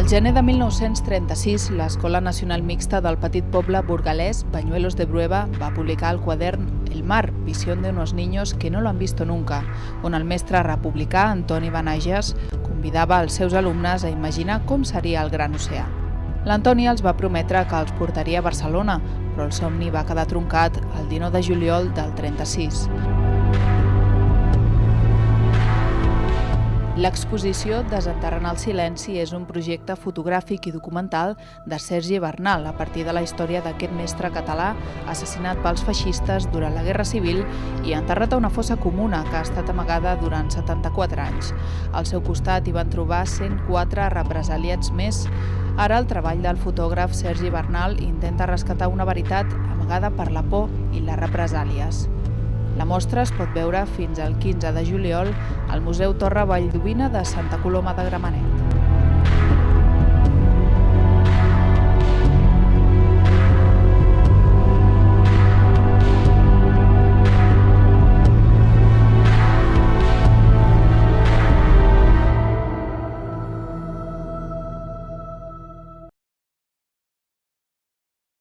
Gener de 1936, l'Escola Nacional Mixta del petit poble burgalès Bañuelos de Brueva va publicar el quadern El mar, visión de unos niños que no lo han visto nunca, on el mestre republicà Antoni Benages convidava els seus alumnes a imaginar com seria el gran oceà. L'Antoni els va prometre que els portaria a Barcelona, però el somni va quedar truncat el 19 de juliol del 36. L'exposició Desenterrant el silenci és un projecte fotogràfic i documental de Sergi Bernal a partir de la història d'aquest mestre català assassinat pels feixistes durant la Guerra Civil i enterrat a una fossa comuna que ha estat amagada durant 74 anys. Al seu costat hi van trobar 104 represaliats més. Ara el treball del fotògraf Sergi Bernal intenta rescatar una veritat amagada per la por i les represàlies. La mostra es pot veure fins al 15 de juliol al Museu Torre Valldovina de Santa Coloma de Gramenet.